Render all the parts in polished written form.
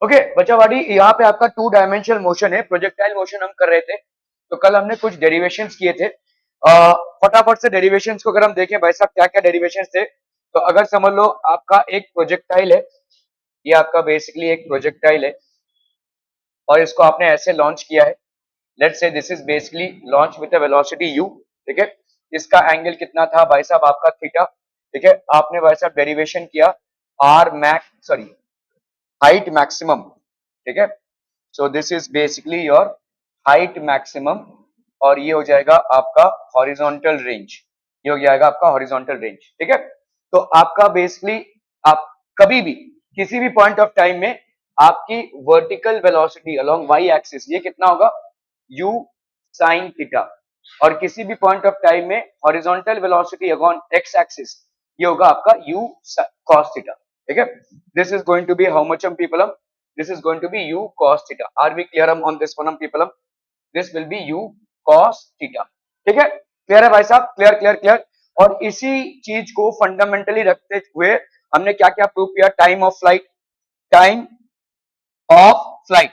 Okay बच्चावाड़ी, यहाँ पे आपका टू डायमेंशनल मोशन है, प्रोजेक्टाइल मोशन हम कर रहे थे। तो कल हमने कुछ डेरिवेशंस किए थे। फटाफट से डेरिवेशंस को अगर हम देखें भाई साहब, क्या क्या डेरिवेशंस थे। तो अगर समझ लो आपका एक प्रोजेक्टाइल है, ये आपका बेसिकली एक प्रोजेक्टाइल है और इसको आपने ऐसे लॉन्च किया है। Let's say this is basically launch with a velocity u। ठीक है, इसका एंगल कितना था भाई साहब, आपका थीटा। ठीक है, आपने भाई साहब डेरिवेशन किया R max, sorry height maximum. ठीक है, so this is basically your height maximum और ये हो जाएगा आपका हॉरिजॉन्टल रेंज। ये हो जाएगा आपका हॉरिजॉन्टल रेंज। ठीक है, तो आपका बेसिकली आप कभी भी किसी भी पॉइंट ऑफ टाइम में आपकी vertical velocity along y axis ये कितना होगा, u sin थीटा, और किसी भी पॉइंट ऑफ टाइम में horizontal velocity along x axis ये होगा आपका u cos थीटा। ठीक है, this is going to be how much people, this is going to be u cos theta. Are we clear on this one people? This will be u cos theta. ठीक है, clear है भाई साहब, clear clear clear. और इसी चीज को fundamentally रखते हुए हमने क्या क्या प्रूव किया, time of flight, time of flight,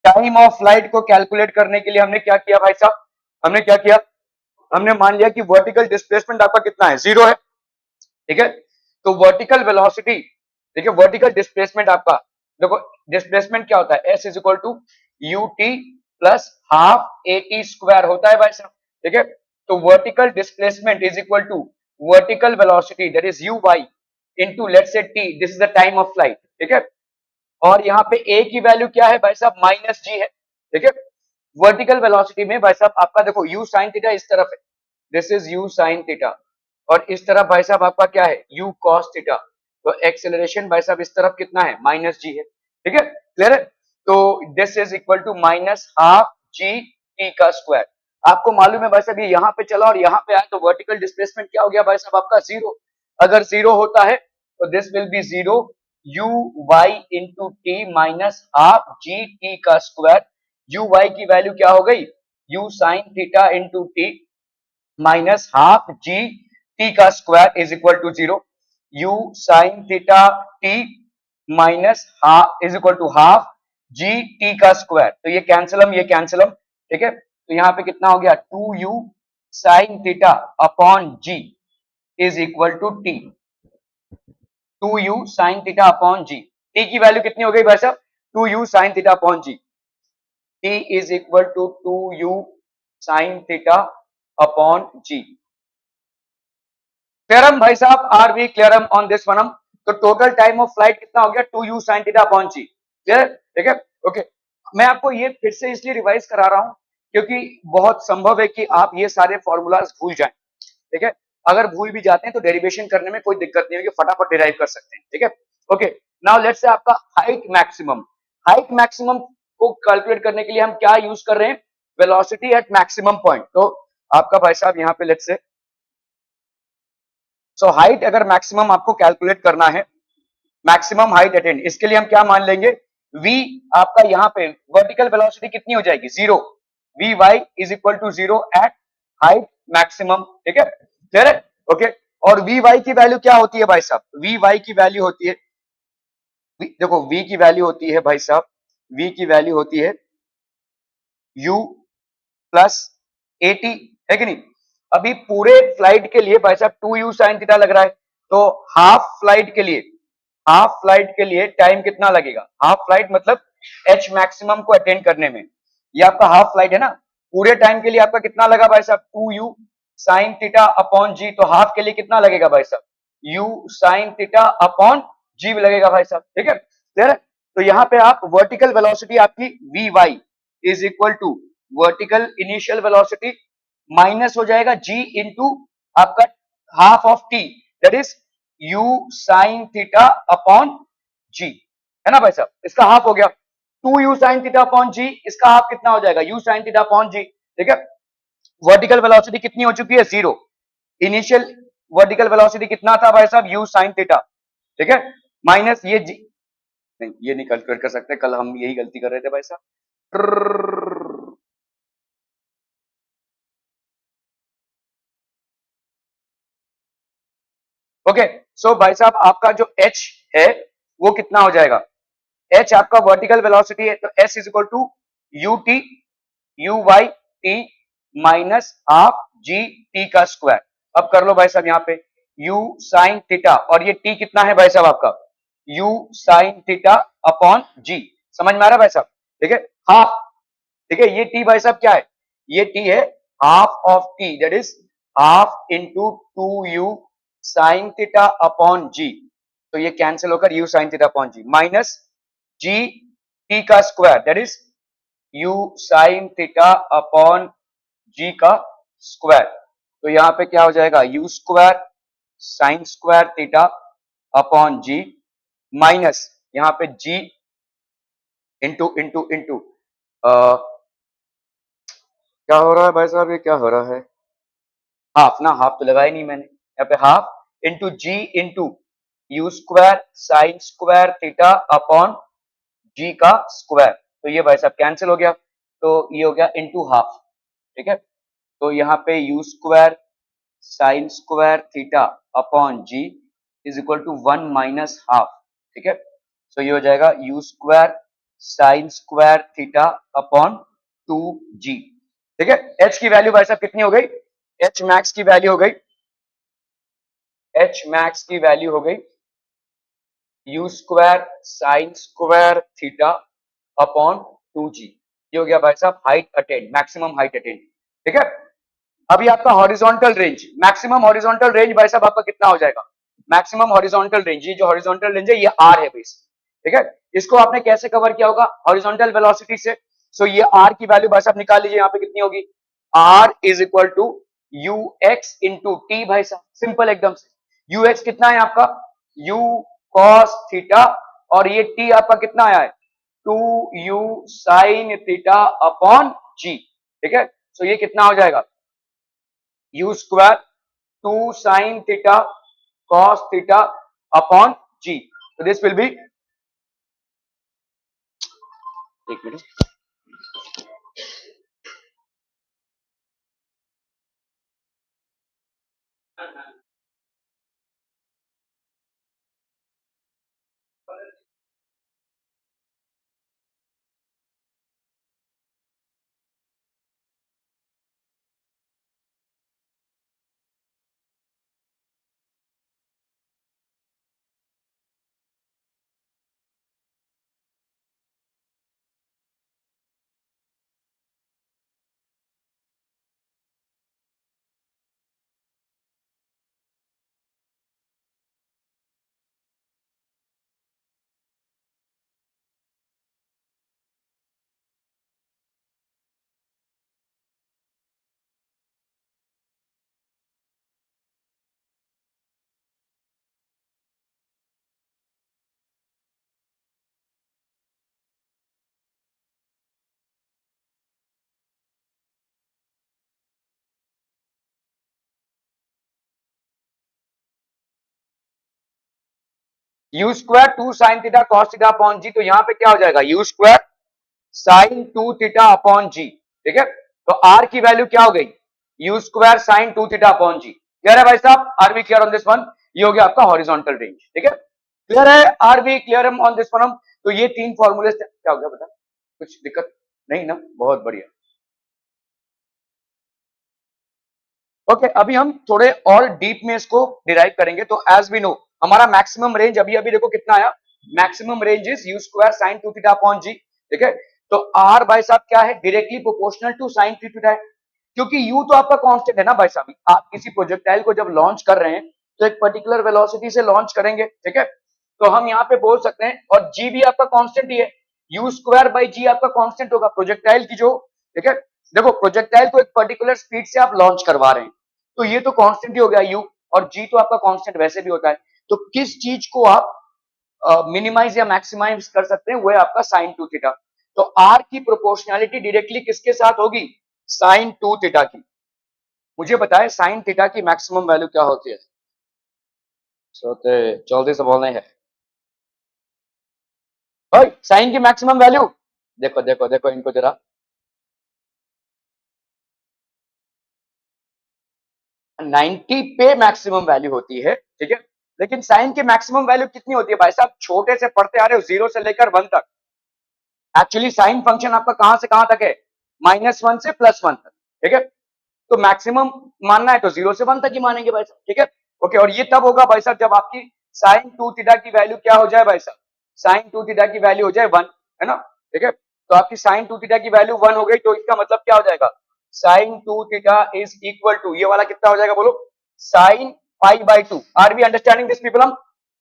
time of flight को कैलकुलेट करने के लिए हमने क्या किया भाई साहब, हमने क्या किया, हमने मान लिया कि वर्टिकल डिस्प्लेसमेंट आपका कितना है, 0 है। ठीक है, तो वर्टिकल वेलोसिटी, देखिए वर्टिकल डिस्प्लेसमेंट आपका, देखो डिस्प्लेसमेंट क्या होता है, s is equal to u t plus half a t square होता है भाई साहब। ठीक है, तो vertical displacement is equal to vertical velocity that is u y into let's say t, this is the time of flight. ठीक है, और यहाँ पे a की वैल्यू क्या है भाई साहब, माइनस जी है। ठीक है, वर्टिकल वेलोसिटी में भाई साहब आपका देखो u साइन थीटा इस तरफ है, this is u sine theta, और इस तरफ भाई साहब आपका क्या है, u cos थीटा। तो एक्सेलरेशन भाई साहब इस तरफ कितना है, माइनस जी है। ठीक है, क्लियर है। तो this is equal to minus half g t का स्क्वायर। आपको मालूम है भाई साहब ये यहाँ पे चला और यहाँ पे आया, तो वर्टिकल डिस्प्लेसमेंट क्या हो गया भाई साहब आपका, जीरो। अगर जीरो होता है तो this will be zero, u y into t minus half g t का स्क्वायर। यू वाई की वैल्यू क्या हो गई, u sine theta into t minus half g t का square is equal to zero. U sine theta t minus half is equal to half g t का square. तो ये कैंसिलम, ये कैंसिलम। ठीक है, तो यहाँ पे कितना हो गया, two u sine theta upon g is equal to t, two u sine theta upon g. T की वैल्यू कितनी हो गई भाई साहब, two u sine theta upon g, t is equal to two u sine theta upon g. क्लियरम भाई साहब, are we क्लियरम ऑन दिस वनम। तो टोटल टाइम ऑफ फ्लाइट कितना हो गया, two u sine theta upon g. Clear, ठीक है, ओके। मैं आपको ये फिर से इसलिए रिवाइज करा रहा हूं क्योंकि बहुत संभव है कि आप ये सारे फॉर्मूलाज भूल जाएं। ठीक है, अगर भूल भी जाते हैं तो डेरिवेशन करने में कोई दिक्कत नहीं होगी, फटाफट डिराइव कर सकते हैं। ठीक है, ओके। नाउ लेट्स से आपका हाइट मैक्सिमम, हाइट मैक्सिमम को कैलकुलेट करने के लिए हम क्या यूज कर रहे हैं, वेलोसिटी एट मैक्सिमम पॉइंट। तो आपका भाई साहब यहाँ पे लेट्स से, सो हाइट अगर मैक्सिमम आपको कैलकुलेट करना है, मैक्सिमम हाइट अटेंड, इसके लिए हम क्या मान लेंगे, v आपका यहाँ पे वर्टिकल वेलोसिटी कितनी हो जाएगी, zero, v y is equal to zero at height maximum. ठीक है, क्लियर है, ओके। और वी वाई की वैल्यू क्या होती है भाई साहब, वी वाई की वैल्यू होती है, देखो v की वैल्यू होती है भाई साहब, v की वैल्यू होती है u प्लस एटी, है कि नहीं। अभी पूरे फ्लाइट के लिए भाई साहब टू यू साइन थीटा लग रहा है, तो हाफ फ्लाइट के लिए, हाफ फ्लाइट के लिए टाइम कितना लगेगा, हाफ फ्लाइट मतलब एच मैक्सिमम को अटेंड करने में, ये आपका हाफ फ्लाइट है ना, पूरे टाइम के लिए आपका कितना लगा भाई साहब, two u sine theta upon g. तो हाफ के लिए कितना लगेगा भाई साहब, u sine theta upon g लगेगा भाई साहब। ठीक है, क्लियर है। तो यहाँ पे आप वर्टिकल वेलोसिटी आपकी v y is equal to vertical initial velocity minus हो जाएगा जी इंटू आपका half of t, that is u sine theta upon g, है ना भाई साहब, इसका हाफ हो गया, two u sine theta upon g, इसका हाफ कितना हो जाएगा, u sine theta upon g. ठीक है, वर्टिकल वेलोसिटी कितनी हो चुकी है, जीरो, इनिशियल वर्टिकल वेलोसिटी कितना था भाई साहब, यू साइन थीटा। ठीक है, माइनस ये जी, नहीं ये नहीं कैलकुलेट कर सकते, कल हम यही गलती कर रहे थे भाई साहब। ओके, सो भाई साहब आपका जो h है वो कितना हो जाएगा, h आपका वर्टिकल वेलोसिटी है, तो s is equal to u t u y t minus half g t का स्क्वायर। अब कर लो भाई साहब यहाँ पे u साइन थीटा, और ये t कितना है भाई साहब आपका u sine theta upon g। समझ में आ रहा है भाई साहब? ठीक है, हाफ। ठीक है, ये t भाई साहब क्या है, ये t है half of t, that is half into two u sine theta upon g. तो ये कैंसिल होकर u sine theta upon g minus g t का square, that is u sine theta upon g का square. तो यहां पे क्या हो जाएगा, u square sine square theta upon g minus यहां पे g इंटू इंटू इंटू क्या हो रहा है भाई साहब, ये क्या हो रहा है, हाफ ना, हाफ तो लगाया नहीं मैंने, यहाँ पे half into g into u square sine square theta upon g का स्क्वायर। तो ये भाई साहब कैंसिल हो गया, तो ये हो गया इंटू हाफ। ठीक है, तो यहाँ पे u square sine square theta upon g is equal to one minus half. ठीक है, तो ये हो जाएगा u square sine square theta upon two g. ठीक है, एच की वैल्यू भाई साहब कितनी हो गई, एच मैक्स की वैल्यू हो गई, एच मैक्स की वैल्यू हो गई u square sine square theta upon two g. ये हो गया भाई साहब height attained, maximum height attained. ठीक है, अभी आपका horizontal range, maximum horizontal range भाई साहब आपका कितना हो जाएगा, मैक्सिमम हॉरिजॉन्टल रेंज, ये जो हॉरिजॉन्टल रेंज है ये आर है बेस। ठीक है, इसको आपने कैसे कवर किया होगा, हॉरिजॉन्टल वेलोसिटी से। सो ये आर की वैल्यू भाई साहब निकाल लीजिए, यहाँ पे कितनी होगी, r is equal to u x into t भाई साहब, सिंपल एकदम से। यू एक्स कितना है आपका, यू कॉस थीटा, और ये टी आपका कितना आया है, two u sine theta upon g. ठीक है, सो ये कितना हो जाएगा, u square two sine theta cos theta upon g. तो दिस विल बी, एक मिनट, u square two sine theta cos theta upon g, तो यहां पे क्या हो जाएगा, u square sine two theta upon g. ठीक है, तो आर की वैल्यू क्या हो गई, u square sine two theta upon g. Clear है भाई साहब, are we clear on this one, ये हो गया आपका हॉरिजॉन्टल रेंज। ठीक है, क्लियर है, are we clear on this one. तो ये तीन फॉर्मूले, क्या हो गया बता, कुछ दिक्कत नहीं ना, बहुत बढ़िया। ओके, अभी हम थोड़े और डीप में इसको डिराइव करेंगे। तो एज वी नो हमारा मैक्सिमम रेंज अभी अभी देखो कितना आया, maximum range is u square sine two theta upon g. ठीक है, तो आर भाई साहब क्या है, directly proportional to sine three theta है, क्योंकि यू तो आपका कांस्टेंट है ना भाई साहब। आप किसी प्रोजेक्टाइल को जब लॉन्च कर रहे हैं तो एक पर्टिकुलर वेलोसिटी से लॉन्च करेंगे। ठीक है, तो हम यहाँ पे बोल सकते हैं, और जी भी आपका कांस्टेंट ही है, यू स्क्वायर बाई जी आपका कांस्टेंट होगा प्रोजेक्टाइल की जो। ठीक है, देखो प्रोजेक्टाइल को एक पर्टिकुलर स्पीड से आप लॉन्च करवा रहे हैं, तो ये तो कांस्टेंट ही हो गया यू, और जी तो आपका कांस्टेंट वैसे भी होता है। तो किस चीज को आप मिनिमाइज या मैक्सिमाइज कर सकते हैं, वो है आपका साइन टू थीटा। तो आर की प्रोपोर्शनैलिटी डायरेक्टली किसके साथ होगी, साइन टू थीटा की। मुझे बताए साइन थीटा की मैक्सिमम वैल्यू क्या होती है, सोते जल्दी से बोलना है भाई, साइन की मैक्सिमम वैल्यू, देखो देखो देखो इनको जरा, 90 पे मैक्सिमम वैल्यू होती है। ठीक है, लेकिन साइन की मैक्सिमम वैल्यू कितनी होती है भाई साहब? छोटे से पढ़ते आ रहे हो, 0 से लेकर 1 तक। एक्चुअली साइन फंक्शन आपका कहां से कहां तक है? -1 से +1 तक, ठीक है। तो मैक्सिमम मानना है तो 0 से 1 तक ही मानेंगे भाई साहब, ठीक है। ओके, और ये तब होगा भाई साहब जब आपकी साइन 2 थीटा की वैल्यू क्या हो जाए भाई साहब? साइन 2 थीटा की वैल्यू हो जाए 1, है ना, ठीक है। तो आपकी साइन 2 थीटा की वैल्यू 1 हो गई, तो इसका मतलब क्या हो जाएगा? Sine 2 theta is equal to, ये वाला कितना हो जाएगा बोलो? Sine π/2। Are we understanding this people? हम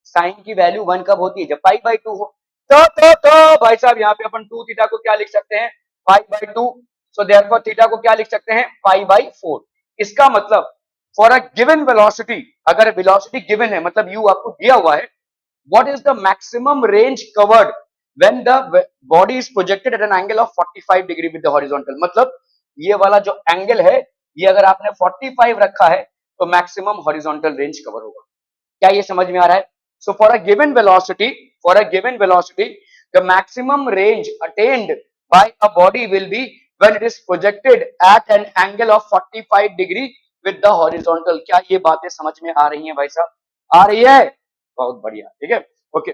साइन की वैल्यू 1 कब होती है? जब π/2 हो। तो भाई साहब यहाँ पे अपन 2 थीटा को क्या लिख सकते हैं? π/2। सो देयरफॉर थीटा को क्या लिख सकते हैं? π/4। इसका मतलब फॉर अ गिवन वेलोसिटी, अगर वेलोसिटी गिवन है मतलब यू आपको दिया हुआ है, what is the maximum range covered when the body is projected at an angle of 45 degree with the horizontal? मतलब ये वाला जो एंगल है, ये अगर आपने 45 रखा है तो मैक्सिमम हॉरिजॉन्टल रेंज कवर होगा। क्या ये समझ में आ रहा है? So for a given velocity, the maximum range attained by a body will be when it is projected at an angle of 45 degree with the horizontal। क्या ये बातें समझ में आ रही हैं भाई साहब? आ रही है? बहुत बढ़िया, ठीक है। Okay,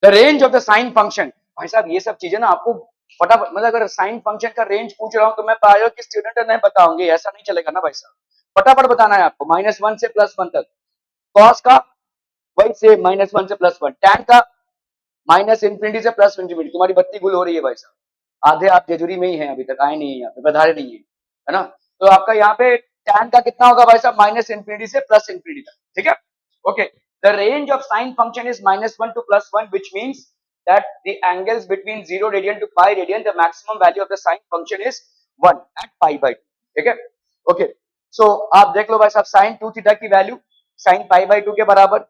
the range of the sine function. भाई साहब ये सब चीजें ना आपको फटाफट, मतलब अगर साइन फंक्शन का रेंज पूछ रहा हूं तो मैं पाया कि स्टूडेंट नहीं बता होंगे, ऐसा नहीं चलेगा ना भाई साहब। फटाफट बताना है आपको, -1 से +1 तक। कॉस का वही से -1 से +1, टैन का -इंफिनिटी से +इंफिनिटी। तुम्हारी बत्ती गुल हो रही है भाई साहब, आधे आप जेजुरी में ही हैं, अभी तक आए नहीं है, यहाँ पे पधारे नहीं है ना। तो आपका यहाँ पे टैन का कितना होगा भाई साहब? -इंफिनिटी से +इंफिनिटी तक, ठीक है। Okay, the range of sine function is -1 to +1, which means that the angles between 0 radian to pi radian, the maximum value of the sine function is 1 at π/2, ठीक है। ओके, सो आप देख लो भाई साहब, साइन 2 थीटा की वैल्यू साइन π/2 के बराबर,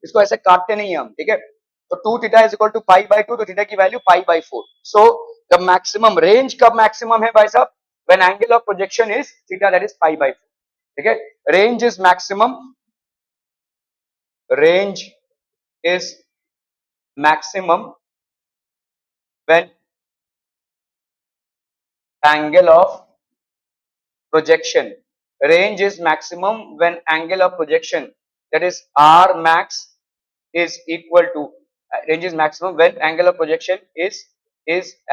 इसको ऐसे काटते नहीं है हम, ठीक है। तो 2 थीटा इज इक्वल टू π/2, तो थीटा की value π/4। So the maximum range कब मैक्सिमम है भाई साहब? When angle of projection is theta, that is π/4, ठीक है। Range is maximum, range is maximum when angle of projection, range is maximum when angle of projection, that is r max is equal to, range is maximum when angle of projection is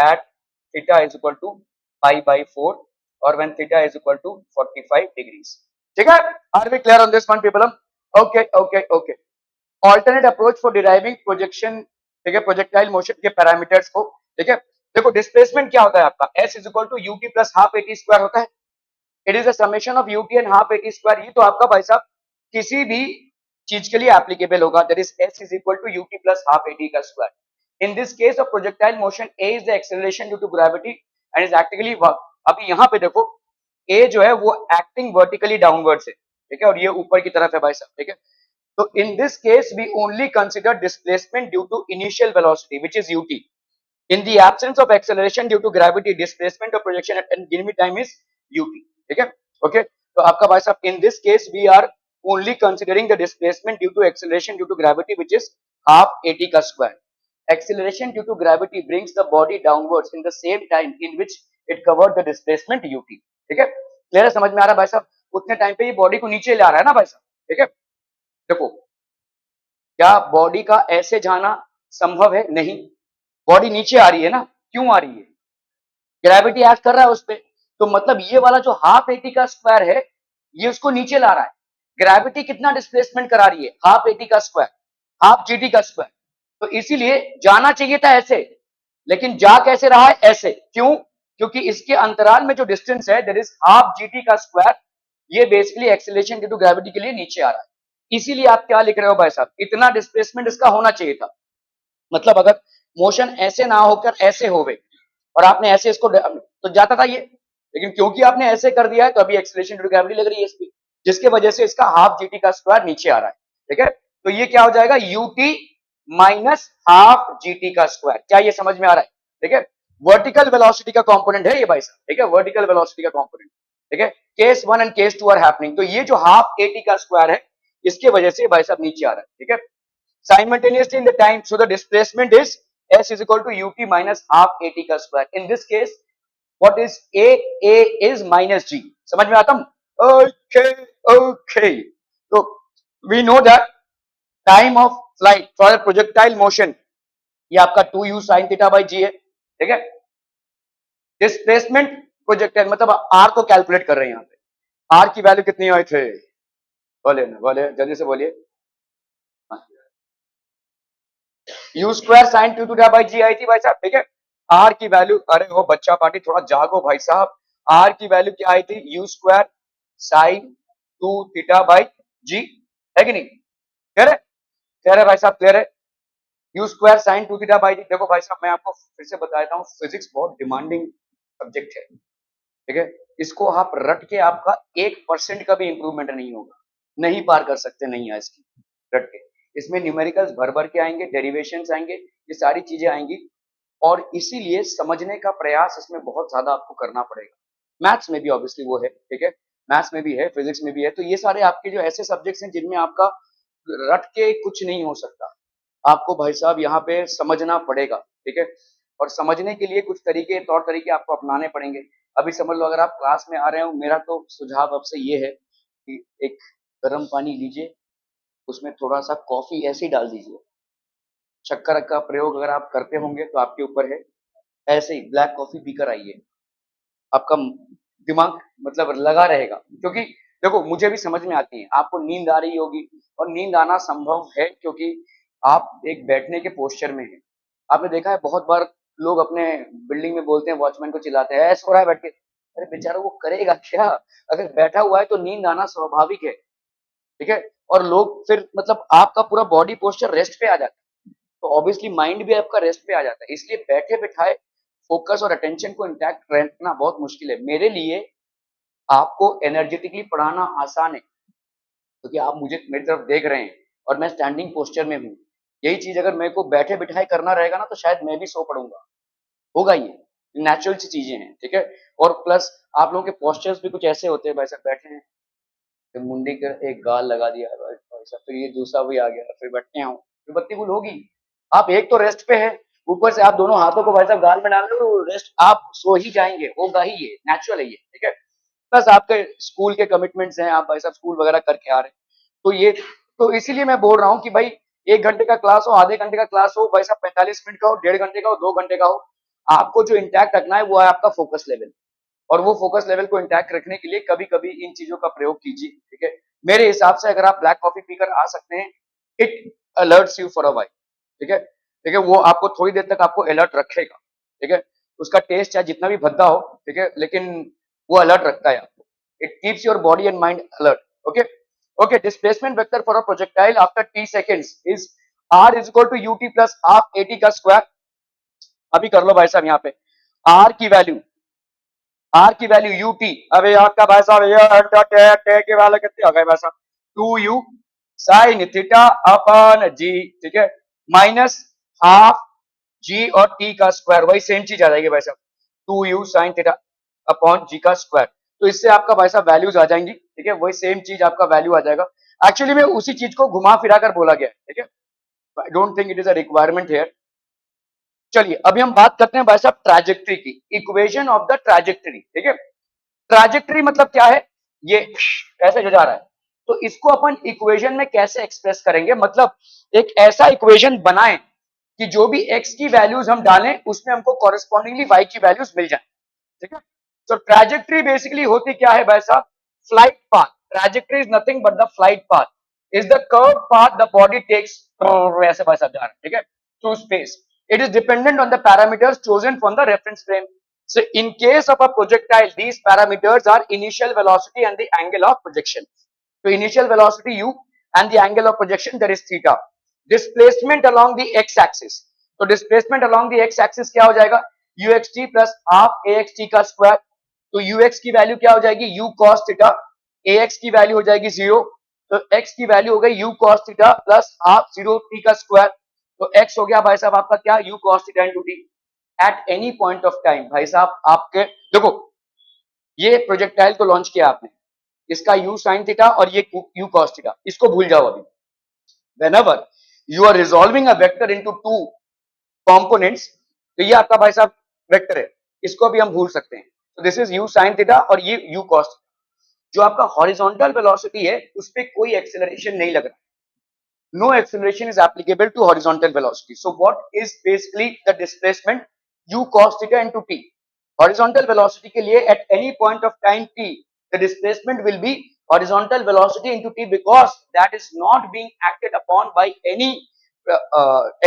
at theta is equal to π/4 or when theta is equal to 45 degrees, ठीक है। are we clear on this one people? Okay, alternate approach for deriving projection, ठीक है, projectile motion के parameters को, ठीक है। देखो displacement क्या होता है आपका? s is equal to u t plus half a t square होता है। It is a summation of u t and half a t square. ये तो आपका भाई साहब किसी भी चीज के लिए एप्लीकेबल होगा, that is s is equal to u t plus half a t का square. In this case of projectile motion a is the acceleration due to gravity and is actually work. अभी यहाँ पे देखो a जो है वो एक्टिंग वर्टिकली डाउनवर्ड है, ठीक है, और ये ऊपर की तरफ है भाई साहब, ठीक है। So in this case, we only consider displacement due to initial velocity, which is ut. In the absence of acceleration due to gravity, displacement of projection at any given time is ut. ठीक है? Okay. तो आपका भाई साहब, in this case, we are only considering the displacement due to acceleration due to gravity, which is half at का square. Acceleration due to gravity brings the body downwards in the same time in which it covered the displacement ut. ठीक है? Clear है? समझ में आ रहा है भाई साहब? उतने टाइम पे ये बॉडी को नीचे ले आ रहा है ना भाई साहब, ठीक है। देखो क्या बॉडी का ऐसे जाना संभव है? नहीं, बॉडी नीचे आ रही है ना, क्यों आ रही है? ग्रेविटी एक्ट कर रहा है उस पे। तो मतलब ये वाला जो हाफ एटी का स्क्वायर है, ये उसको नीचे ला रहा है। ग्रेविटी कितना डिस्प्लेसमेंट करा रही है? हाफ एटी का स्क्वायर, हाफ जीटी का स्क्वायर। तो इसीलिए जाना चाहिए था ऐसे, लेकिन जा कैसे रहा है? ऐसे। क्यों? क्योंकि इसके अंतराल में जो डिस्टेंस है, दैट इज हाफ जीटी का स्क्वायर, ये basically acceleration due to gravity के लिए नीचे आ रहा है। इसीलिए आप क्या लिख रहे हो भाई साहब? इतना डिस्प्लेसमेंट इसका होना चाहिए था। मतलब अगर मोशन ऐसे ना होकर ऐसे होवे और आपने ऐसे इसको तो जाता था ये, लेकिन क्योंकि आपने ऐसे कर दिया है तो अभी एक्सेलरेशन ड्यू टू ग्रेविटी लग रही है इसकी, जिसके वजह से इसका हाफ जीटी का स्क्वायर नीचे आ रहा है, ठीक है। तो ये क्या हो जाएगा? यूटी माइनस हाफ जीटी का स्क्वायर। क्या ये समझ में आ रहा है? ठीक है, वर्टिकल वेलोसिटी का कंपोनेंट है ये भाई साहब, ठीक है, वर्टिकल वेलोसिटी का कंपोनेंट, ठीक है। Case 1 and case 2 are happening. तो ये जो हाफ एटी का स्क्वायर है, इसके वजह से भाई साहब नीचे आ रहा है, ठीक है। Simultaneously in the time, so the displacement is s is equal to ut minus half at का square. In this case, what is a is minus g. समझ में आता हूं? Okay. तो we know that time of flight for projectile motion ये आपका 2u sin theta by g है, ठीक है। डिस्प्लेसमेंट प्रोजेक्टाइल मतलब आर को कैलकुलेट कर रहे हैं यहाँ पे, आर की वैल्यू कितनी आई थे, बोले ना, बोले जल्दी से बोलिए। U square sine two theta by g आई थी भाई साहब, ठीक है। आर की वैल्यू, अरे वो बच्चा पार्टी थोड़ा जागो भाई साहब, आर की वैल्यू क्या आई थी, u square sine two theta by g, है कि नहीं, क्लियर है, क्लियर है भाई साहब, क्लियर है। U square sine two theta by g, देखो भाई साहब मैं आपको फिर से बता देता हूँ, फिजिक्स बहुत डिमांडिंग सब्जेक्ट है, ठीक है। इसको आप रट के आपका 1% का भी इंप्रूवमेंट नहीं होगा, नहीं पार कर सकते, नहीं है इसकी रट के। इसमें न्यूमेरिकल्स भर भर के आएंगे, डेरिवेशंस आएंगे, ये सारी चीजें आएंगी, और इसीलिए समझने का प्रयास इसमें बहुत ज्यादा आपको करना पड़ेगा। मैथ्स में भी ऑब्वियसली वो है, ठीक है, मैथ्स में भी है, फिजिक्स में भी है, तो ये सारे आपके जो ऐसे सब्जेक्ट्स हैं जिनमें आपका रट के कुछ नहीं हो सकता, आपको भाई साहब यहाँ पे समझना पड़ेगा, ठीक है। और समझने के लिए कुछ तरीके, तौर तरीके आपको अपनाने पड़ेंगे। अभी समझ लो अगर आप क्लास में आ रहे हो, मेरा तो सुझाव आपसे ये है कि एक गर्म पानी लीजिए, उसमें थोड़ा सा कॉफी ऐसे ही डाल दीजिए, शक्कर का प्रयोग अगर आप करते होंगे तो आपके ऊपर है, ऐसे ही ब्लैक कॉफी पीकर आइए, आपका दिमाग मतलब लगा रहेगा, क्योंकि देखो मुझे भी समझ में आती है, आपको नींद आ रही होगी, और नींद आना संभव है क्योंकि आप एक बैठने के पोस्चर में हैं। आपने देखा है बहुत बार लोग अपने बिल्डिंग में बोलते हैं, वॉचमैन को चिल्लाते हैं, सो रहा है बैठ के, अरे बेचारा वो करेगा क्या, अगर बैठा हुआ है तो नींद आना स्वाभाविक है, ठीक है। और लोग फिर मतलब आपका पूरा बॉडी पोस्चर रेस्ट पे आ जाता है, तो ऑब्वियसली माइंड भी आपका रेस्ट पे आ जाता है, इसलिए बैठे बिठाए फोकस और अटेंशन को इंटैक्ट रखना बहुत मुश्किल है। मेरे लिए आपको एनर्जेटिकली पढ़ाना आसान है, क्योंकि आप मुझे मेरी तरफ देख रहे हैं और मैं स्टैंडिंग पोस्चर में हूँ। यही चीज अगर मेरे को बैठे बिठाए करना रहेगा ना, तो शायद मैं भी सो पड़ूंगा, होगा ये, नेचुरल सी चीजें हैं, ठीक है। और प्लस आप लोगों के पोस्चर्स भी कुछ ऐसे होते हैं, वैसे बैठे हैं, फिर मुंडी का एक गाल लगा दिया भाई साहब, फिर ये दूसरा भी आ गया, फिर बैठते हैं, फिर बत्ती गुल होगी। आप एक तो रेस्ट पे है, ऊपर से आप दोनों हाथों को भाई साहब गाल में डाल रहे हो, रेस्ट आप सो ही जाएंगे, होगा ही, ये नेचुरल है ये, ठीक है। प्लस आपके स्कूल के कमिटमेंट्स हैं, आप भाई साहब स्कूल वगैरह करके आ रहे हैं, तो ये, तो इसीलिए मैं बोल रहा हूँ कि भाई 1 घंटे का क्लास हो, आधे घंटे का क्लास हो, भाई साहब 45 मिनट का हो, 1.5 घंटे का हो, 2 घंटे का हो, आपको जो इंटैक्ट रखना है वो है आपका फोकस लेवल, और वो फोकस लेवल को इंटैक्ट रखने के लिए कभी कभी इन चीजों का प्रयोग कीजिए, ठीक है। मेरे हिसाब से अगर आप ब्लैक कॉफी पीकर आ सकते हैं, it alerts you for a while, ठीक है, ठीक है, वो आपको थोड़ी देर तक आपको अलर्ट रखेगा, ठीक है। उसका टेस्ट चाहे जितना भी भद्दा हो, ठीक है, लेकिन वो अलर्ट रखता है आपको, it keeps your body and mind alert, okay. Okay, displacement vector for a projectile after t seconds is r is equal to ut plus half at का स्क्वायर। अभी कर लो भाई साहब यहाँ पे, r की वैल्यू, आर की वैल्यू यूटी, अबे आपका भाई साहब ये टे के वाले कितने आ गए भाई साहब, 2u साइन थीटा अपन जी, ठीक है, माइनस हाफ जी और टी का स्क्वायर, वही सेम चीज आ जाएगी भाई साहब, 2u sign theta upon g का स्क्वायर। तो इससे आपका भाई साहब वैल्यूज आ जाएंगी, ठीक है, वही सेम चीज आपका वैल्यू आ जाएगा। एक्चुअली में उसी चीज को घुमा फिरा कर बोला गया, ठीक है, आई don't think it is a requirement here. चलिए अभी हम बात करते हैं भाई साहब ट्रैजेक्टरी की, इक्वेशन ऑफ द ट्रैजेक्टरी, ठीक है। ट्रैजेक्टरी मतलब क्या है, ये ऐसे जो जा रहा है, तो इसको अपन इक्वेशन में कैसे एक्सप्रेस करेंगे, मतलब एक ऐसा इक्वेशन बनाएं कि जो भी x की वैल्यूज हम डालें उसमें हमको कॉरेस्पॉन्डिंगली y की वैल्यूज मिल जाए, ठीक है। तो ट्रैजेक्टरी बेसिकली होती क्या है भाई साहब, flight path, trajectory is nothing but the flight path is the curve path the body takes, ऐसे भाई साहब जा रहा है, ठीक है, through space, it is dependent on the parameters chosen from the reference frame. So in case of a projectile, these parameters are initial velocity and the angle of projection. So initial velocity u and the angle of projection, that is theta. Displacement along the x-axis. So displacement along the x-axis क्या हो जाएगा, uxt plus half axt का square. तो ux की value क्या हो जाएगी, u cos theta, ax की वैल्यू हो जाएगी 0, तो x की वैल्यू हो गई u cos theta plus half 0t का स्क्वायर। तो x हो गया भाई साहब आपका क्या, u cos theta into t at any point of time. भाई साहब आपके देखो, ये प्रोजेक्टाइल को लॉन्च किया आपने, इसका u sin थीटा और ये u cos थीटा, इसको भूल जाओ अभी। whenever you are resolving a vector into two components, तो ये आपका भाई साहब वेक्टर है, इसको भी हम भूल सकते हैं। तो this is u sin theta और ये u cos। जो आपका हॉरिजॉन्टल वेलोसिटी है उस पे कोई एक्सेलरेशन नहीं लग रहा, no acceleration is applicable to horizontal velocity. So what is basically the displacement u cos theta into t? Horizontal velocity के लिए at any point of time t, the displacement will be horizontal velocity into t because that is not being acted upon by any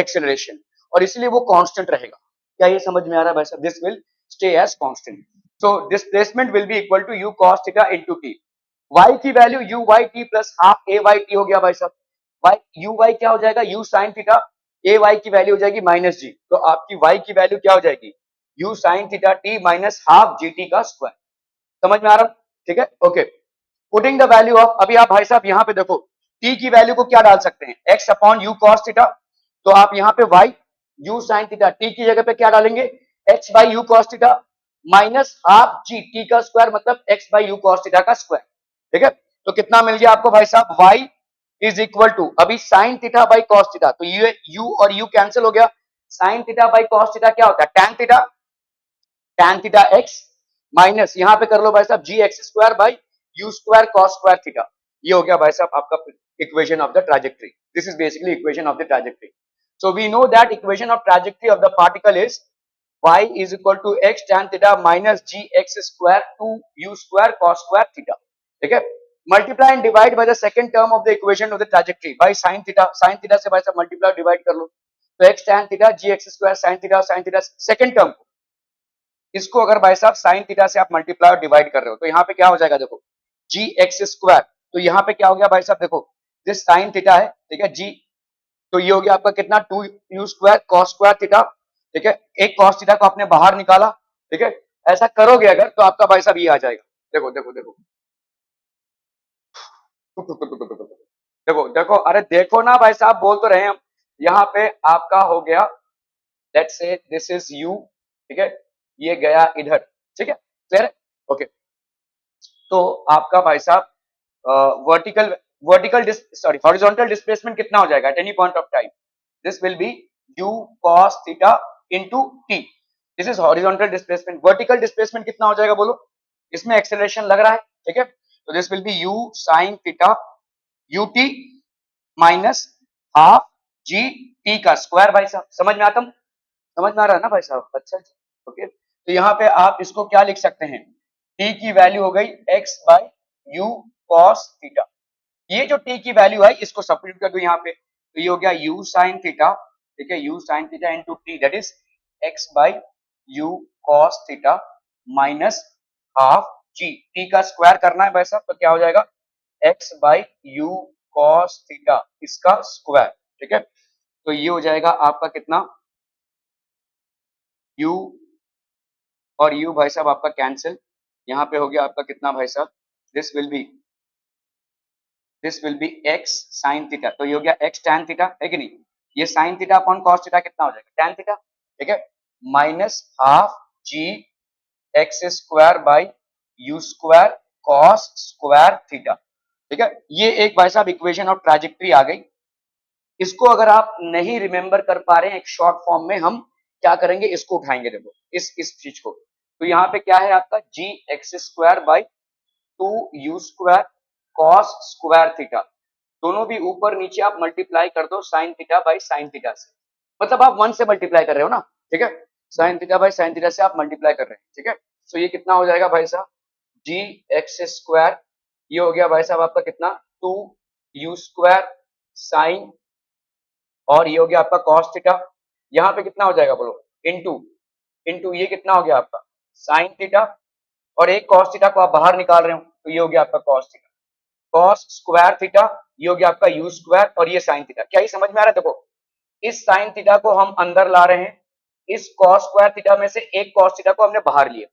acceleration, और इसलिए वो constant रहेगा. क्या ये समझ में आ रहा है भाई साहब? This will stay as constant. So displacement will be equal to u cos theta into t. y की value u y t plus half a y t हो गया भाई साहब. y u y क्या हो जाएगा? u sin theta, a y की value हो जाएगी माइनस जी, तो आपकी y की वैल्यू क्या हो जाएगी? u sin theta t minus half g t का स्क्वायर. समझ में आ रहा है? ठीक है, okay. Putting the value of, अभी आप भाई साहब यहाँ पे देखो t की वैल्यू को क्या डाल सकते हैं? x upon u cos theta, तो आप यहाँ पे y u sin theta t की जगह पे क्या डालेंगे? x by u cos theta minus half g t का स्क्वायर, मतलब x by u cos theta का स्क्वायर. ठीक है, तो कितना मिल गया आपको भाई साहब? y इज इक्वल टू, अभी sine theta by cos theta, तो ये u और u कैंसिल हो गया. Sine theta by cos theta क्या होता है? Tan theta, tan theta x minus यहां पे कर लो भाई साहब g x square by u square cos square theta. ये हो गया भाई साहब आपका equation of the trajectory. This is basically equation of the trajectory. So we know that equation of trajectory of the particle is y is equal to x tan theta minus g x square 2 u square cos square theta. ठीक है, multiply and divide by the second term of the equation of the trajectory by sin theta. sin theta से भाई साहब multiply divide कर लो, तो x tan theta g x square sin theta second term को, इसको अगर भाई साहब sin theta से आप multiply और divide कर रहे हो तो यहाँ पे क्या हो जाएगा? देखो g x square, तो यहाँ पे क्या हो गया भाई साहब? देखो this sin theta है, ठीक है g, तो ये हो गया आपका कितना? 2 u square cos square theta. ठीक है, एक cos थीटा को आपने बाहर निकाला. ठीक है, ऐसा करोगे अगर तो आपका भाई साहब ये आ जाएगा. देखो देखो देखो देखो देखो, अरे देखो ना भाई साहब, बोल तो रहे हैं हम. यहाँ पे आपका हो गया, let's say this is u. ठीक है, ये गया इधर. ठीक है, क्लियर है? ओके, तो आपका भाई साहब vertical vertical sorry horizontal displacement कितना हो जाएगा at any point of time? This will B u cos theta into t. This is horizontal displacement. Vertical displacement कितना हो जाएगा बोलो? इसमें एक्सेलरेशन लग रहा है. ठीक है, तो this will B u sin theta ut minus half g t का स्क्वायर. भाई साहब समझ में आता? समझ में आ रहा है ना भाई साहब? अच्छा जी, ओके. तो यहाँ पे आप इसको क्या लिख सकते हैं? t की वैल्यू हो गई x by u cos theta. ये जो t की वैल्यू है इसको सब्स्टिट्यूट कर दो यहाँ पे, तो ये हो गया u sin थीटा. ठीक है, u sin theta into t, that is x by u cos theta minus half g t का स्क्वायर करना है भाई साहब, तो क्या हो जाएगा? x by u cos theta इसका स्क्वायर. ठीक है, तो ये हो जाएगा आपका कितना? u और u भाई साहब आपका कैंसिल. यहाँ पे हो गया आपका कितना भाई साहब? This will B x sin theta, तो ये हो गया x tan थीटा, है कि नहीं? ये sin theta upon cos theta कितना हो जाएगा? tan theta. ठीक है, minus half g x square by u square cos square theta. ठीक है, ये एक भाई साहब इक्वेशन ऑफ ट्रैजेक्टरी आ गई. इसको अगर आप नहीं रिमेंबर कर पा रहे हैं एक शॉर्ट फॉर्म में, हम क्या करेंगे? इसको उठाएंगे. देखो इस चीज को, तो यहाँ पे क्या है आपका? G x square by 2 u square cos square theta. दोनों भी ऊपर नीचे आप मल्टीप्लाई कर दो sine theta by sine theta से, मतलब आप 1 से मल्टीप्लाई कर रहे हो ना. ठीक है, sign theta by sine theta से आप मल्टीप्लाई कर रहे हैं. ठीक है, तो ये कितना हो जाएगा भाई साहब? जी एक्स स्क्वायर, ये हो गया भाई साहब आपका कितना? 2 u स्क्वायर साइन, और ये हो गया आपका कॉस थीटा. यहाँ पे कितना हो जाएगा बोलो? इंटू ये कितना हो गया आपका? साइन थीटा, और एक कॉस थीटा को आप बाहर निकाल रहे हो, तो ये हो गया आपका cos theta. Cos square theta, ये हो गया आपका यू स्क्वायर, और ये साइन थीटा. क्या ये समझ में आ रहा है? देखो इस साइन थीटा को हम अंदर ला रहे हैं, इस कॉस स्क्वायर थीटा में से एक कॉस थीटा को हमने बाहर लिया,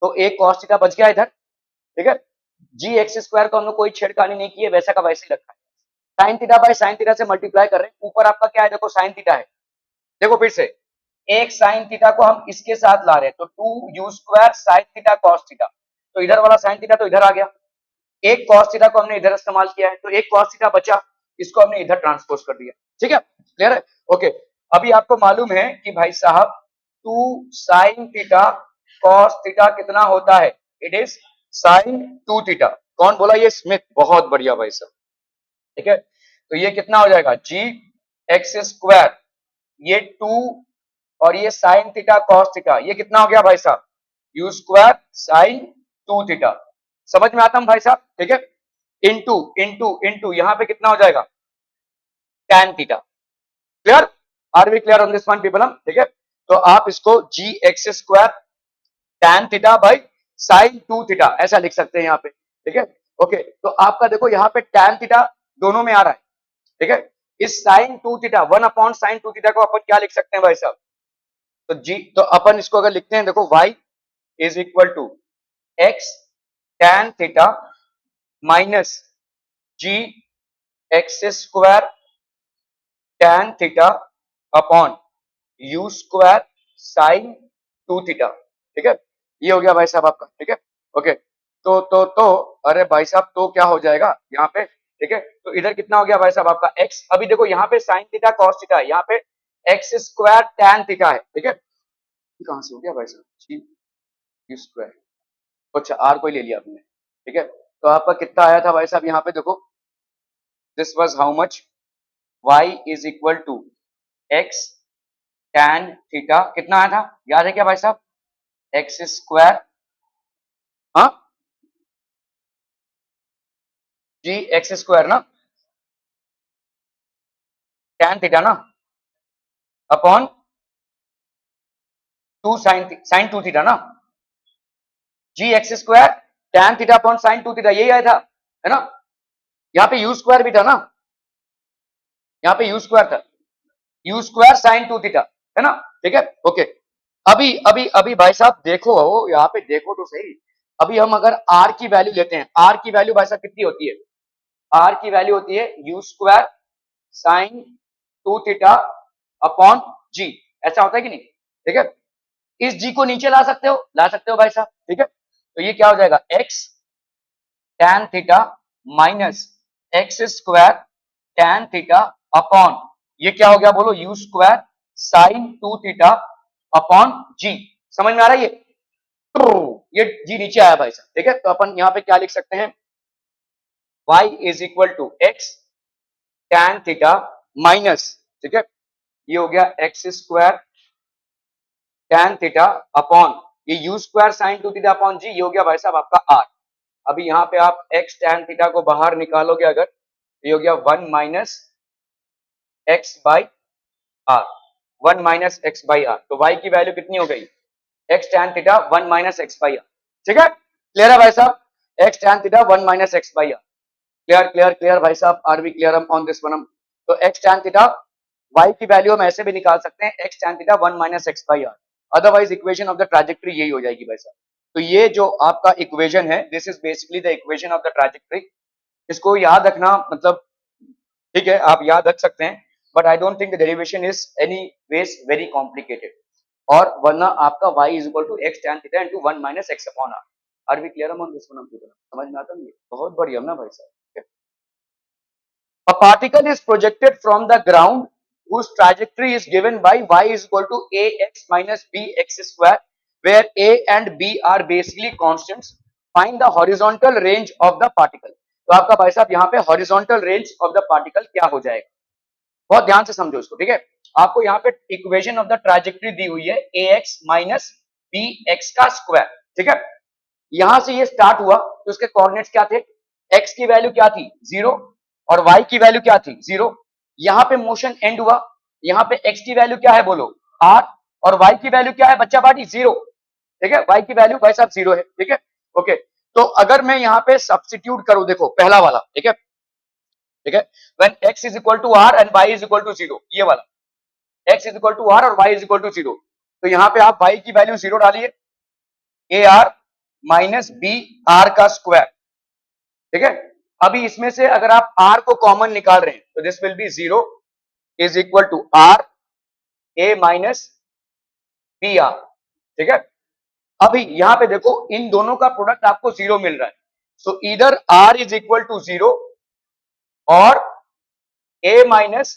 तो एक कॉस थीटा बच गया इधर. ठीक है, जी एक्स स्क्वायर को हमने कोई छेड़खानी नहीं की है, वैसा का वैसे ही रखा है. Sign theta by sine theta से मल्टीप्लाई कर रहे हैं, ऊपर आपका क्या है? देखो साइन थीटा है. देखो फिर से एक साइन थीटा को हम इसके साथ ला रहे हैं, तो 2 u square sign theta cos theta, तो इधर वाला साइन थीटा तो इधर आ गया. एक कॉस थीटा को हमने इधर इस्तेमाल किया है, तो एक कॉस थीटा बचा, इसको हमने इधर ट्रांसपोज कर दिया. ठीक है, क्लियर है? ओके, अभी आपको मालूम है कि भाई साहब 2 साइन थीटा कॉस थीटा कितना होता है? It is sine 2 theta. कौन बोला? ये स्मिथ। बहुत बढ़िया भाई साहब, ठीक है। तो ये कितना हो जाएगा? जी एक्स स्क्वायर, ये 2 और ये साइन थीटा कॉस थीटा, ये कितना हो गया भाई साहब? You square sine 2 theta. समझ में आता है भाई साहब, ठीक है। इंटू इंटू इंटू यहां पे कितना हो जाएगा? tan theta. Clear? Are we clear on this one people? हम ठीक है। तो आप इसको g x square tan theta by sine 2 theta ऐसा लिख सकते हैं यहाँ पे, ठीक है। ओके, तो आपका देखो यहाँ पे tan थीटा दोनों में आ रहा है, ठीक है। इस sine 2 theta 1 upon sine 2 theta को अपन क्या लिख सकते हैं भाई साहब? तो अपन इसको अगर लिखते हैं, देखो y is equal to x tan theta minus g x square tan theta upon u square sine 2 theta, ठीक है। ये हो गया भाई साहब आपका, ठीक है। ओके, तो अरे भाई साहब तो क्या हो जाएगा यहाँ पे, ठीक है। तो इधर कितना हो गया भाई साहब आपका x। अभी देखो यहाँ पे साइन थीटा कॉस थीटा है, यहाँ पे एक्स स्क्वायर tan थीटा है, ठीक है। कहां से हो गया भाई साहब? जी यू स्क्वायर, अच्छा आर कोई ले लिया आपने, ठीक है। तो आपका कितना आया था भाई साहब यहाँ पे? देखो this was how much, y is equal to x tan theta, कितना आया था याद है क्या भाई साहब? एक्स स्क्वायर, हाँ जी एक्स स्क्वायर ना, tan थीटा ना अपॉन 2 साइन 2 थीटा ना, g x square tan theta upon sine 2 theta, यही आया था, है ना। यहाँ पे यू स्क्वायर भी था ना, यहाँ पे यू स्क्वायर था, यू स्क्वायर साइन 2 थीटा, है ना, ठीक है। ओके, अभी अभी अभी भाई साहब देखो, यहाँ पे देखो तो सही। अभी हम अगर आर की वैल्यू लेते हैं, आर की वैल्यू भाई साहब कितनी होती है? आर की वैल्यू होती है u square sine 2 theta upon g, ऐसा होता है कि नहीं, ठीक है। इस जी को नीचे ला सकते हो भाई साहब, ठीक है। तो ये क्या हो जाएगा? X tan theta minus x square tan theta upon, ये क्या हो गया बोलो? U square sine 2 theta upon g. समझ में आ रहा है ये जी नीचे आया भाई साहब, ठीक है। तो अपन यहाँ पे क्या लिख सकते हैं? y is equal to x tan theta minus, ठीक है, ये हो गया x square tan theta upon ये u square sine 2 theta upon g, ये हो गया भाई साहब आपका आर। अभी यहाँ पे आप x tan थीटा को बाहर निकालोगे अगर, ये हो गया 1 minus x by r, 1 minus x by r. तो y की वैल्यू कितनी हो गई? x tan theta 1 minus x by r, ठीक है। क्लियर है भाई साहब? x tan theta 1 minus x by r. Clear clear clear भाई साहब, are we clear on this one? तो x tan थीटा y की वैल्यू हम ऐसे भी निकाल सकते हैं, x tan theta 1 minus x by r. Otherwise equation of the trajectory यही हो जाएगी भाई साहब। तो ये जो आपका इक्वेशन है, this is basically the equation of the trajectory. इसको याद रखना, मतलब ठीक है आप याद रख सकते हैं, but I don't think the derivation is anyways very complicated. और वरना आपका y is equal to x tan theta into 1 minus x upon r. Are we clear on this one? समझ में आता है? बहुत बढ़िया ना भाई साहब। A particle is projected from the ground whose trajectory is given by y is equal to ax minus bx square, where a and b are basically constants. Find the horizontal range of the particle. तो आपका भाई साहब यहाँ पे horizontal range of the particle क्या हो जाएगा? बहुत ध्यान से समझो इसको, ठीक है। आपको यहाँ पे इक्वेशन ऑफ द ट्रैजेक्टरी दी हुई है ax माइनस bx का स्क्वायर, ठीक है। यहां से ये स्टार्ट हुआ तो उसके कोऑर्डिनेट्स क्या थे? x की वैल्यू क्या थी? 0 और y की वैल्यू क्या थी? 0। यहां पे मोशन एंड हुआ, यहां पे x की वैल्यू क्या है बोलो? r, और y की वैल्यू क्या है बच्चा पार्टी? 0, ठीक है। y की वैल्यू भाई साहब 0 है, ठीक है। ओके, तो अगर मैं यहाँ पे सब्स्टिट्यूट करूं, देखो पहला वाला, ठीक है, ठीक है। When x is equal to r and y is equal to 0, ये वाला x is equal to r और y इज इक्वल टू 0, तो यहाँ पे आप y की वैल्यू 0 डालिए, a r minus b r का स्क्वायर, ठीक है। अभी इसमें से अगर आप r को कॉमन निकाल रहे हैं तो this will be 0 is equal to r a minus b r, ठीक है। अभी यहां पे देखो इन दोनों का प्रोडक्ट आपको 0 मिल रहा है, सो इधर r इज इक्वल टू 0 और a minus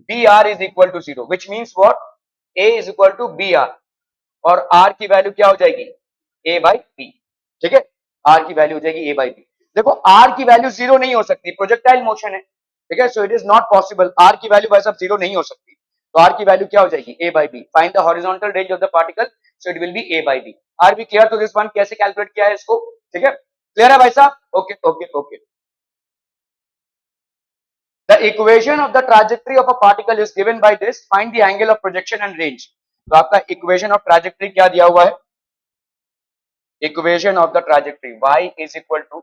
b r is equal to 0, which means what? a is equal to b r, और r की वैल्यू क्या हो जाएगी? a बाई बी, ठीक है। r की वैल्यू हो जाएगी a बाई बी। देखो आर की वैल्यू जीरो नहीं हो सकती, प्रोजेक्टाइल मोशन है, ठीक है, so it is not possible, r की वैल्यू भाई साहब जीरो नहीं हो सकती, तो आर की वैल्यू क्या हो जाएगी a by b, find the horizontal range of the particle, so it will be a by b. Are be clear to this one, कैसे कैलकुलेट किया है इसको, ठीक है, क्लियर है भाई साहब, okay okay okay. The equation of the trajectory of a particle is given by this, find the angle of projection and range। तो आपका इक्वेशन ऑफ ट्रैजेक्टरी क्या दिया हुआ है, equation of the trajectory y is equal to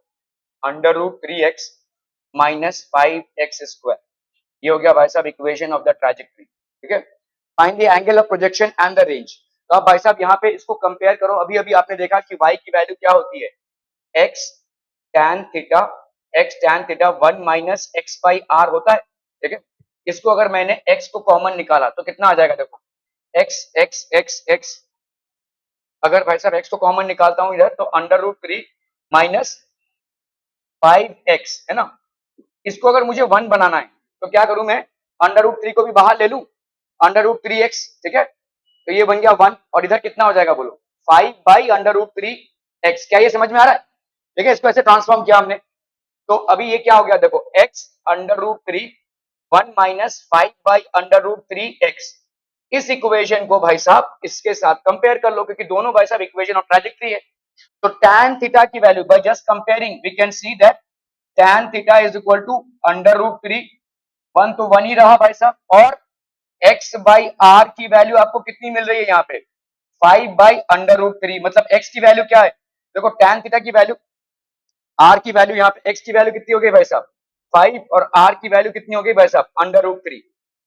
under root 3x minus 5x square, ये हो गया भाई साहब इक्वेशन ऑफ द ट्रैजेक्टरी, ठीक है। Find the angle of projection and the range, तो आप भाई साहब यहाँ पे इसको कंपेयर करो, अभी अभी आपने देखा कि y की वैल्यू क्या होती है, x tan theta, x tan theta 1 minus x by r होता है, ठीक है। इसको अगर मैंने x को कॉमन निकाला तो कितना आ जाएगा, देखो x x x x, अगर भाई साहब x को कॉमन निकालता हूं इधर तो अंडर रूट 3 माइनस 5x है ना, इसको अगर मुझे 1 बनाना है तो क्या करूं मैं, अंडर रूट 3 को भी बाहर ले लूं, अंडर रूट 3x, ठीक है, तो ये बन गया 1 और इधर कितना हो जाएगा बोलो 5 बाई अंडर रूट 3x, क्या ये समझ में आ रहा है, ठीक है, इसको ऐसे ट्रांसफॉर्म किया हमने, तो अभी ये क्या हो गया देखो x under root 3 1 minus 5 by under root 3x, इस इक्वेशन को भाई साहब इसके साथ कंपेयर कर लो क्योंकि दोनों भाई साहब इक्वेशन ऑफ ट्रैजेक्टरी है, तो tan थीटा की value by just comparing we can see that tan theta is equal to under root 3, 1 तो 1 ही रहा भाई साहब, और x बाई आर की वैल्यू आपको कितनी मिल रही है यहाँ पे 5 बाई अंडर रूट 3, मतलब x की वैल्यू क्या है, देखो tan थीटा की वैल्यू, r की वैल्यू यहाँ पे x की वैल्यू कितनी हो गई भाई साहब 5 और r की वैल्यू कितनी हो गई भाई साहब अंडर रूट 3,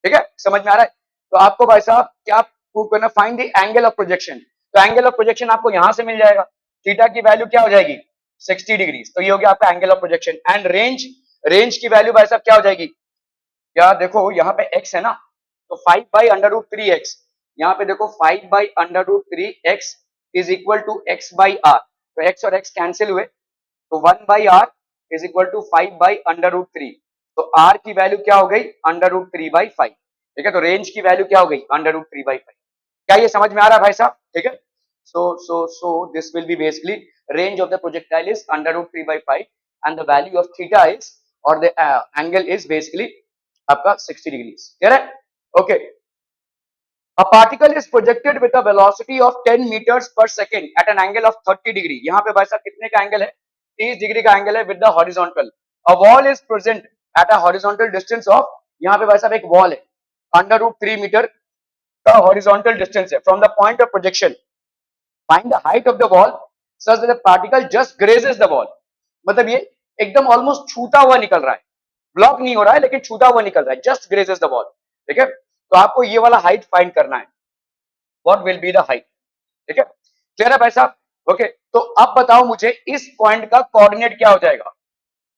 ठीक है, समझ में आ रहा है। तो आपको भाई साहब क्या प्रूव करना, find the angle of projection, तो एंगल ऑफ प्रोजेक्शन आपको यहां से मिल जाएगा, थीटा की वैल्यू क्या हो जाएगी 60 डिग्री, तो ये हो गया आपका angle of projection, and range, range की वैल्यू भाई साहब क्या हो जाएगी, क्या देखो यहाँ पे x है ना, तो 5 बाई अंडर रूट 3x, यहाँ पे देखो 5 by under root 3x is equal to x by r, तो x और x कैंसिल हुए, तो 1 by r is equal to 5 by under root 3, तो r की वैल्यू क्या हो गई अंडर रूट 3 बाई 5, ठीक है, तो रेंज की वैल्यू क्या हो गई अंडर रूट 3 बाई 5, क्या ये समझ में आ रहा है भाई साहब, ठीक है, so this will be basically range of the projectile is under root 3 by 5 and the value of theta is or the angle is basically आपका 60 degrees, clear है, okay। A particle is projected with a velocity of 10 meters per second at an angle of 30 degree, यहाँ पे भाई साहब कितने का angle है 30 degree का एंगल है with the horizontal, a wall is present at a horizontal distance of, यहाँ पे भाई साहब एक वॉल है अंडर रूट 3 मीटर का हॉरिजॉन्टल डिस्टेंस है from the point of projection, find the height of the wall such that the particle just grazes the wall, मतलब ये एकदम ऑलमोस्ट छूता हुआ निकल रहा है, ब्लॉक नहीं हो रहा है लेकिन छूता हुआ निकल रहा है, जस्ट ग्रेजेस द वॉल, ठीक है, तो आपको ये वाला हाइट फाइंड करना है, what will be the height, ठीक है, क्लियर है भाई साहब, ओके। तो अब बताओ मुझे इस पॉइंट का कोऑर्डिनेट क्या हो जाएगा,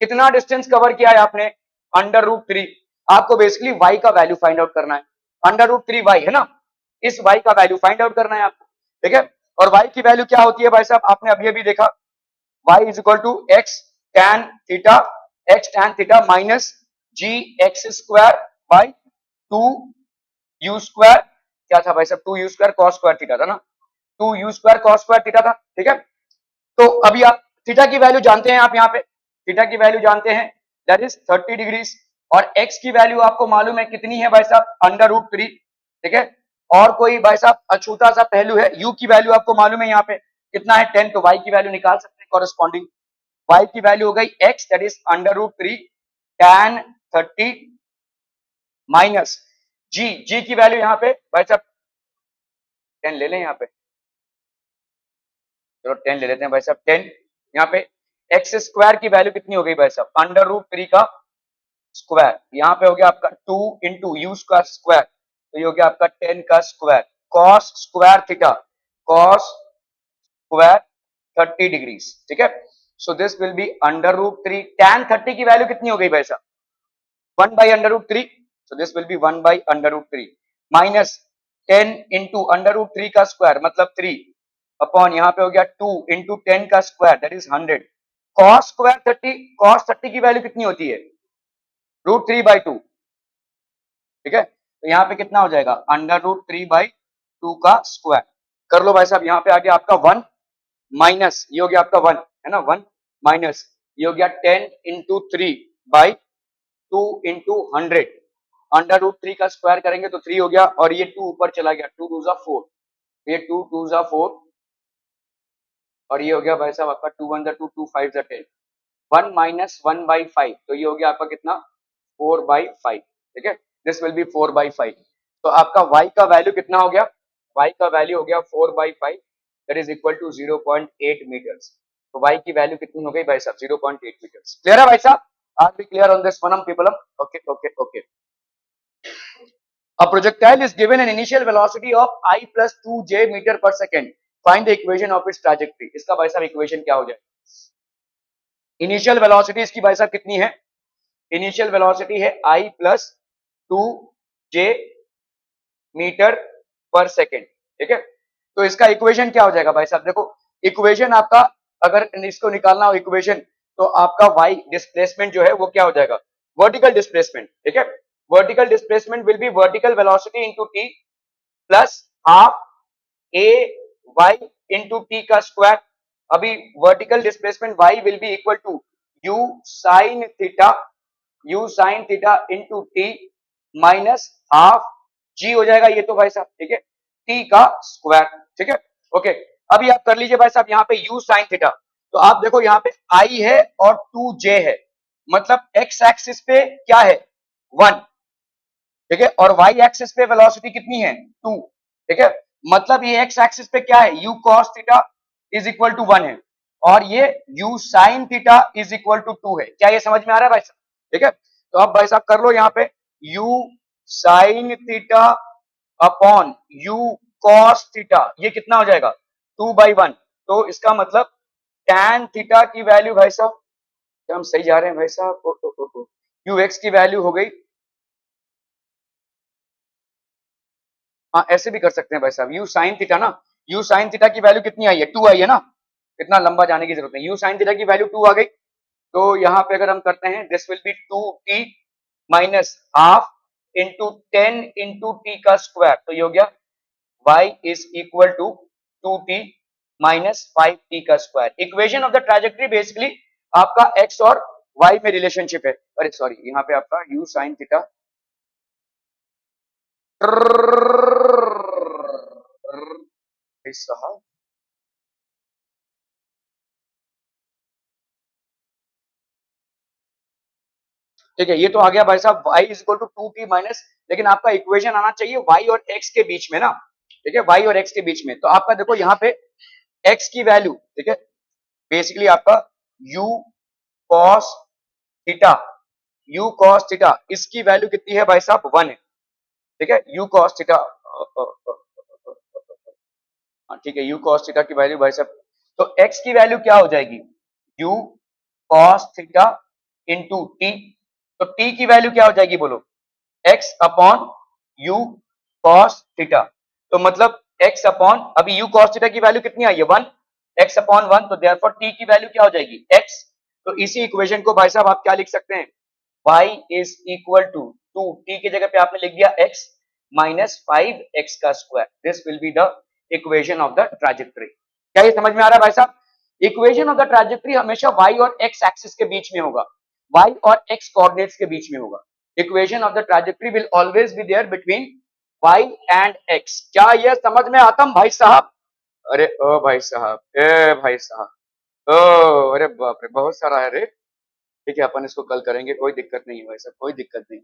कितना डिस्टेंस कवर किया है आपने अंडर रूट 3, आपको बेसिकली y का वैल्यू फाइंड आउट करना है, अंडर रूट 3 y है ना, इस y का वैल्यू फाइंड आउट करना है आपको, ठीक है, और y की वैल्यू क्या होती है भाई साहब आपने अभी अभी देखा y is equal to x tan theta minus g x square by 2 u square, क्या था भाई साहब 2 u square cos square theta था ना, 2 u square cos square theta था, ठीक है। तो अभी आप थीटा की वैल्यू जानते हैं, आप यहाँ पे थीटा की वैल्यू जानते हैं दैट इज 30 डिग्रीज, और x की वैल्यू आपको मालूम है कितनी है भाई साहब अंडर रूट 3, ठीक है, और कोई भाई साहब अछूता सा पहलू है u की वैल्यू आपको मालूम है यहाँ पे कितना है 10, तो y की वैल्यू निकाल सकते हैं कॉरेस्पॉन्डिंग, y की वैल्यू हो गई x that is under root 3 tan 30 minus g की वैल्यू यहाँ पे भाई साहब 10 ले लें, यहाँ पे चलो 10 ले लेते हैं भाई साहब, 10 यहाँ पे एक्स स्क्वायर की वैल्यू कितनी हो गई भाई साहब अंडर रूट 3 का स्क्वायर, यहाँ पे हो गया आपका 2 इंटू यू का स्क्वायर, तो ये हो गया आपका 10 का square cos square theta, cos square 30 degrees, ठीक है, so this will be under root 3, tan 30 की वैल्यू कितनी हो गई भाई साहब 1 by under root 3, so this will be 1 by under root 3 minus 10 into under root 3 का स्क्वायर मतलब 3 अपॉन यहाँ पे हो गया 2 इंटू 10 का square that is 100, cos square 30, cos 30 की वैल्यू कितनी होती है रूट 3 बाई 2, ठीक है, तो यहाँ पे कितना हो जाएगा अंडर रूट 3 बाई 2 का स्क्वायर, कर लो भाई साहब, यहाँ पे आ गया आपका 1 माइनस ये हो गया आपका 1 है ना, 1 माइनस ये हो गया 10 into 3/2 into 100, √3 का स्क्वायर करेंगे तो 3 हो गया, और ये 2 ऊपर चला गया, 2 2 जा 4, ये 2 2 जा 4, और ये हो गया भाई साहब आपका 2 1 जा 2, 2 5 जा 10, 1 माइनस 1/5, तो ये हो गया आपका कितना, 4/5, ठीक है, दिस विल बी 4/5। तो आपका y का वैल्यू कितना हो गया, y का वैल्यू हो गया 4/5, that is equal to 0.8 metres. तो y की वैल्यू कितनी हो गई भाई साहब, 0.8 मीटर्स। क्लियर है भाई साहब, are be clear on this one people? Okay okay okay. A projectile is given an initial velocity of I plus 2j meter per second. Find the equation of its trajectory. इसका भाई साहब equation क्या हो जाए, initial velocity इसकी भाई साहब कितनी है, इनिशियल वेलोसिटी है I प्लस 2j मीटर पर सेकेंड, ठीक है। तो इसका इक्वेशन क्या हो जाएगा भाई साहब, देखो इक्वेशन आपका, अगर इसको निकालना हो इक्वेशन, तो आपका y डिस्प्लेसमेंट जो है वो क्या हो जाएगा, वर्टिकल डिस्प्लेसमेंट, ठीक है। Vertical displacement will be vertical velocity into t plus half a y into t का स्क्वायर। अभी vertical displacement y will be equal to u sine theta, u sine theta into t minus half g हो जाएगा ये तो भाई साहब, ठीक है, टी का स्क्वायर, ठीक है। ओके, अभी आप कर लीजिए भाई साहब यहाँ पे u साइन थीटा, तो आप देखो यहाँ पे i है और 2j है, मतलब x एक्सिस पे क्या है, 1, ठीक है, और y एक्सिस पे वेलोसिटी कितनी है, 2, ठीक है, मतलब ये x एक्सिस पे क्या है, u cos theta is equal to 1 है, और ये u sin theta is equal to 2 है। क्या ये समझ में आ रहा है भाई साहब, ठीक है। तो अब भाई साहब कर लो यहाँ पे u sin theta upon u cos theta, ये कितना हो जाएगा, 2/1। तो इसका मतलब tan थीटा की वैल्यू भाई साहब, क्या हम सही जा रहे हैं भाई साहब, u x की वैल्यू हो गई, हाँ ऐसे भी कर सकते हैं भाई साहब, u साइन थीटा ना, u साइन थीटा की वैल्यू कितनी आई है, 2 आई है ना, इतना लंबा जाने की जरूरत नहीं, u साइन थीटा की वैल्यू 2 आ गई। तो यहाँ पे अगर हम करते हैं, this will be 2t minus half into 10 into t का स्क्वायर, तो ये हो गया y is equal to 2t minus 5t का square. Equation of the trajectory basically आपका x और y में रिलेशनशिप है, अरे सॉरी यहाँ पे आपका u साइन थीटा, साहब ठीक है, ये तो आ गया भाई साहब y is equal to 2t minus, लेकिन आपका इक्वेशन आना चाहिए y और x के बीच में ना, ठीक है, y और x के बीच में। तो आपका देखो यहाँ पे x की वैल्यू, ठीक है, बेसिकली आपका u cos theta, u cos theta इसकी वैल्यू कितनी है भाई साहब, 1 है, ठीक है, u cos थीटा, ठीक है, u cos थीटा की वैल्यू भाई साहब, तो x की वैल्यू क्या हो जाएगी, u cos theta into t, तो t की वैल्यू क्या हो जाएगी बोलो, x upon u cos theta, तो मतलब x अपॉन, अभी u cos थीटा की वैल्यू कितनी आई है, 1, x अपॉन 1, तो देयरफॉर t की वैल्यू क्या हो जाएगी, x। तो इसी इक्वेशन को भाई साहब आप क्या लिख सकते हैं, y is equal to 2, t की जगह पे आपने लिख दिया x माइनस 5x का square, this will be the equation of the trajectory. क्या ये समझ में आ रहा है भाई साहब, इक्वेशन ऑफ द ट्रैजेक्टरी हमेशा y और x एक्सिस के बीच में होगा, y और x कोऑर्डिनेट्स के बीच में होगा। Equation of the trajectory will always be there between y and x। क्या ये समझ में आता भाई साहब, अरे ओ भाई साहब, ए भाई साहब, ओ अरे बाप रे बहुत सारा है रे, ठीक है, अपन इसको कल करेंगे, कोई दिक्कत नहीं है भाई साहब, कोई दिक्कत नहीं।